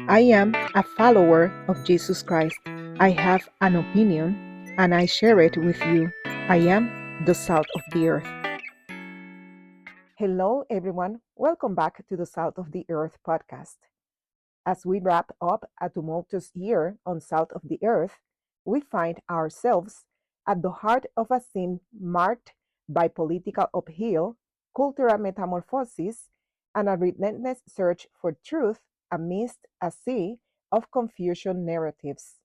I am a follower of Jesus Christ. I have an opinion and I share it with you. I am the salt of the earth. Hello, everyone. Welcome back to the Salt of the Earth podcast. As we wrap up a tumultuous year on Salt of the Earth, we find ourselves at the heart of a scene marked by political upheaval, cultural metamorphosis, and a relentless search for truth amidst a sea of confusion narratives.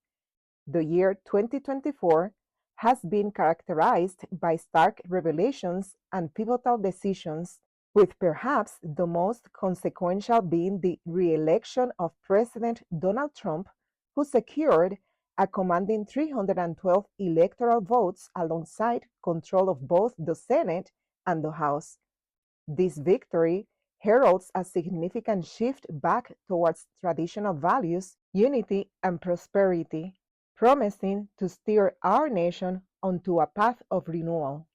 The year 2024 has been characterized by stark revelations and pivotal decisions, with perhaps the most consequential being the re election of President Donald Trump, who secured a commanding 312 electoral votes alongside control of both the Senate and the House. This victory heralds a significant shift back towards traditional values, unity, and prosperity, promising to steer our nation onto a path of renewal.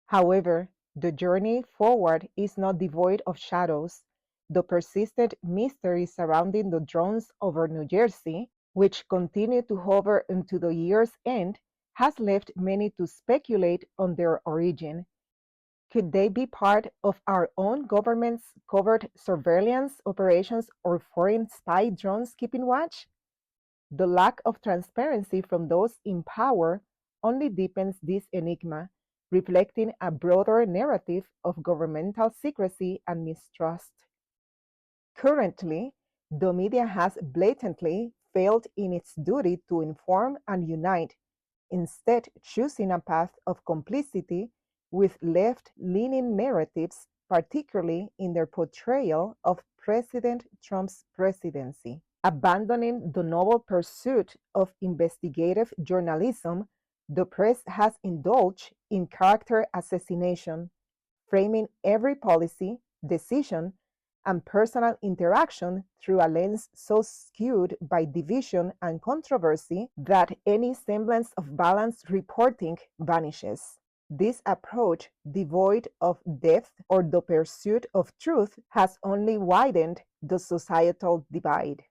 However, the journey forward is not devoid of shadows. The persistent mystery surrounding the drones over New Jersey, which continue to hover into the year's end, has left many to speculate on their origin. Could they be part of our own government's covert surveillance operations or foreign spy drones keeping watch? The lack of transparency from those in power only deepens this enigma, reflecting a broader narrative of governmental secrecy and mistrust. Currently, the media has blatantly failed in its duty to inform and unite, instead choosing a path of complicity with left-leaning narratives, particularly in their portrayal of President Trump's presidency. Abandoning the noble pursuit of investigative journalism, the press has indulged in character assassination, framing every policy, decision, and personal interaction through a lens so skewed by division and controversy that any semblance of balanced reporting vanishes. This approach, devoid of depth or the pursuit of truth, has only widened the societal divide.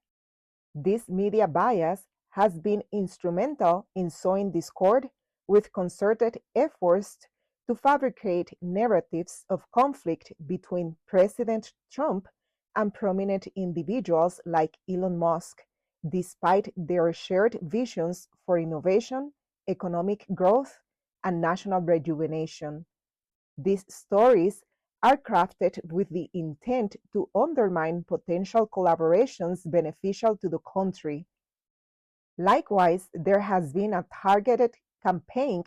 This media bias has been instrumental in sowing discord with concerted efforts to fabricate narratives of conflict between President Trump and prominent individuals like Elon Musk, despite their shared visions for innovation, economic growth, and national rejuvenation. These stories are crafted with the intent to undermine potential collaborations beneficial to the country. Likewise, there has been a targeted campaign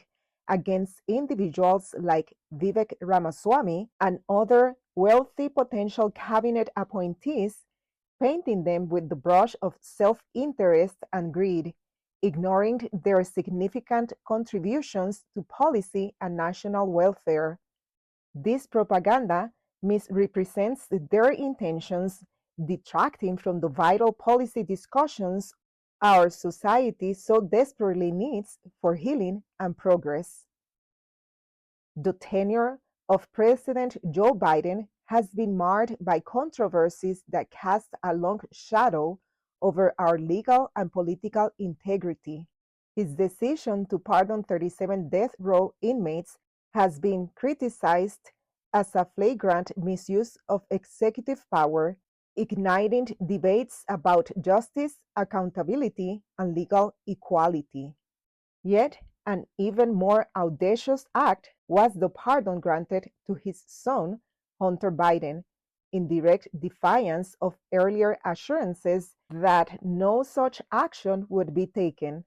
against individuals like Vivek Ramaswamy and other wealthy potential cabinet appointees, painting them with the brush of self interest and greed, ignoring their significant contributions to policy and national welfare. This propaganda misrepresents their intentions, detracting from the vital policy discussions our society so desperately needs for healing and progress. The tenure of President Joe Biden has been marred by controversies that cast a long shadow over our legal and political integrity. His decision to pardon 37 death row inmates has been criticized as a flagrant misuse of executive power, igniting debates about justice, accountability, and legal equality. Yet, an even more audacious act was the pardon granted to his son, Hunter Biden, in direct defiance of earlier assurances that no such action would be taken.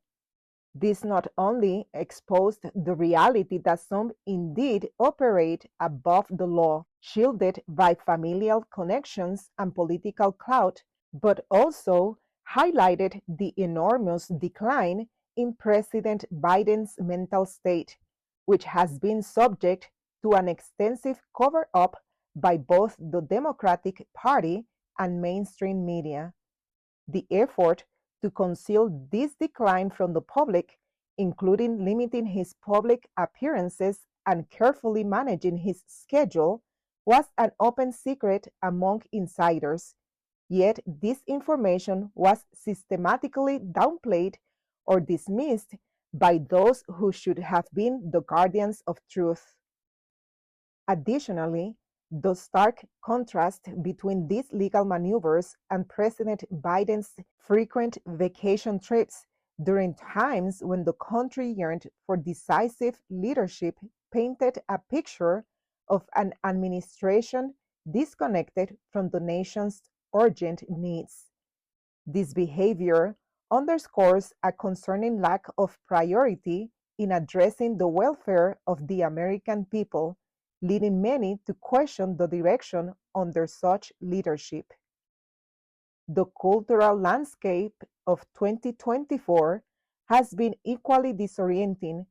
This not only exposed the reality that some indeed operate above the law, shielded by familial connections and political clout, but also highlighted the enormous decline in President Biden's mental state, which has been subject to an extensive cover up by both the Democratic Party and mainstream media. The effort to conceal this decline from the public, including limiting his public appearances and carefully managing his schedule, was an open secret among insiders, Yet this information was systematically downplayed or dismissed by those who should have been the guardians of truth. Additionally, the stark contrast between these legal maneuvers and President Biden's frequent vacation trips during times when the country yearned for decisive leadership painted a picture of an administration disconnected from the nation's urgent needs. This behavior underscores a concerning lack of priority in addressing the welfare of the American people, leading many to question the direction under such leadership. The cultural landscape of 2024 has been equally disorienting,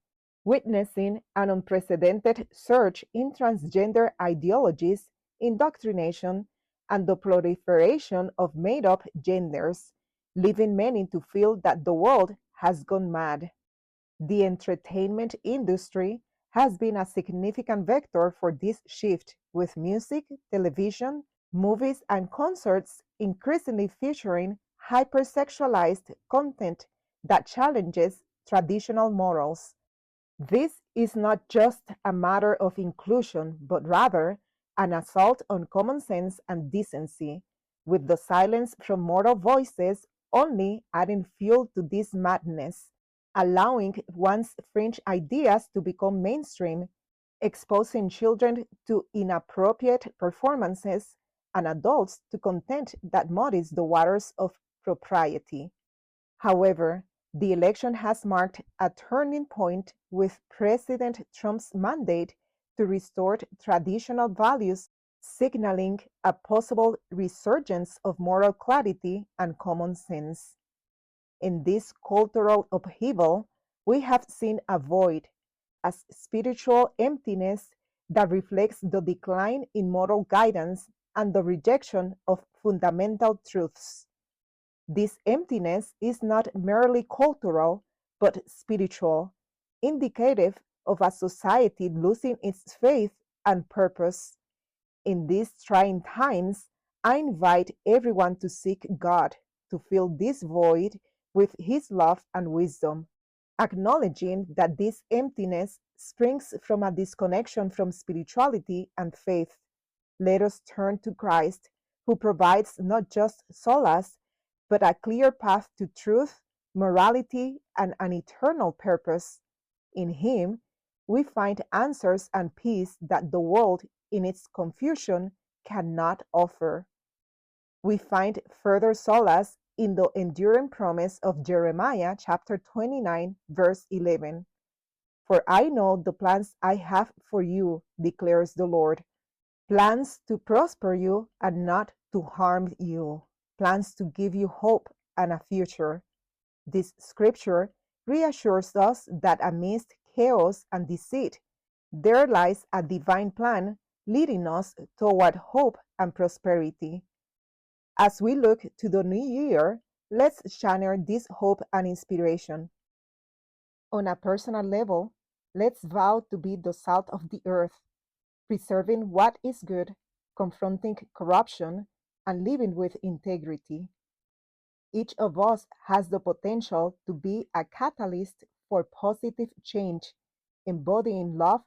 witnessing an unprecedented surge in transgender ideologies, indoctrination, and the proliferation of made up genders, leaving many to feel that the world has gone mad. The entertainment industry has been a significant vector for this shift, with music, television, movies, and concerts increasingly featuring hypersexualized content that challenges traditional morals. This is not just a matter of inclusion, but rather an assault on common sense and decency, with the silence from moral voices only adding fuel to this madness, allowing once fringe ideas to become mainstream, exposing children to inappropriate performances and adults to content that muddies the waters of propriety. However, the election has marked a turning point with President Trump's mandate to restore traditional values, signaling a possible resurgence of moral clarity and common sense. In this cultural upheaval, we have seen a void, a spiritual emptiness that reflects the decline in moral guidance and the rejection of fundamental truths. This emptiness is not merely cultural, but spiritual, indicative of a society losing its faith and purpose. In these trying times, I invite everyone to seek God, to fill this void with His love and wisdom, acknowledging that this emptiness springs from a disconnection from spirituality and faith. Let us turn to Christ, who provides not just solace, but a clear path to truth, morality, and an eternal purpose. In Him, we find answers and peace that the world, in its confusion, cannot offer. We find further solace in the enduring promise of Jeremiah chapter 29, verse 11. For I know the plans I have for you, declares the Lord, plans to prosper you and not to harm you, plans to give you hope and a future. This scripture reassures us that amidst chaos and deceit, there lies a divine plan leading us toward hope and prosperity. As we look to the new year, let's channel this hope and inspiration. On a personal level, let's vow to be the salt of the earth, preserving what is good, confronting corruption, and living with integrity. Each of us has the potential to be a catalyst for positive change, embodying love,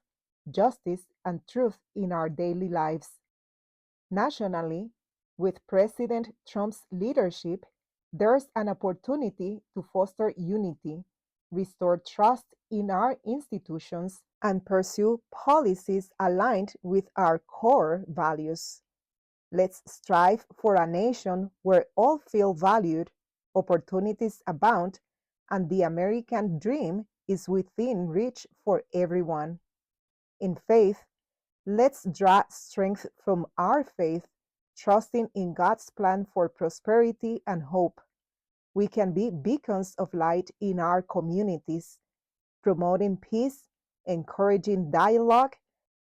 justice, and truth in our daily lives. Nationally, with President Trump's leadership, there's an opportunity to foster unity, restore trust in our institutions, and pursue policies aligned with our core values. Let's strive for a nation where all feel valued, opportunities abound, and the American dream is within reach for everyone. In faith, let's draw strength from our faith, trusting in God's plan for prosperity and hope. We can be beacons of light in our communities, promoting peace, encouraging dialogue,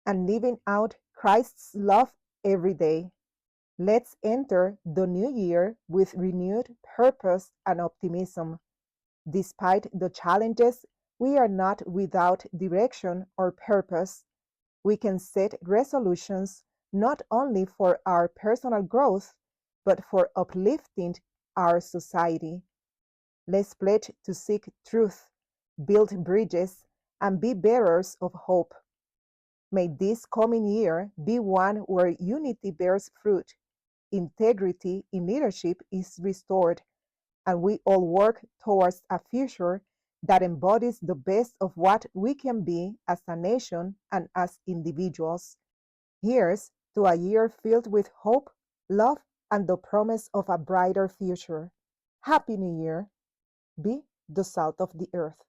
and living out Christ's love every day. Let's enter the new year with renewed purpose and optimism. Despite the challenges, we are not without direction or purpose. We can set resolutions not only for our personal growth, but for uplifting our society. Let's pledge to seek truth, build bridges, and be bearers of hope. May this coming year be one where unity bears fruit, integrity in leadership is restored, and we all work towards a future that embodies the best of what we can be as a nation and as individuals. Here's to a year filled with hope, love, and the promise of a brighter future. Happy New Year! Be the salt of the earth.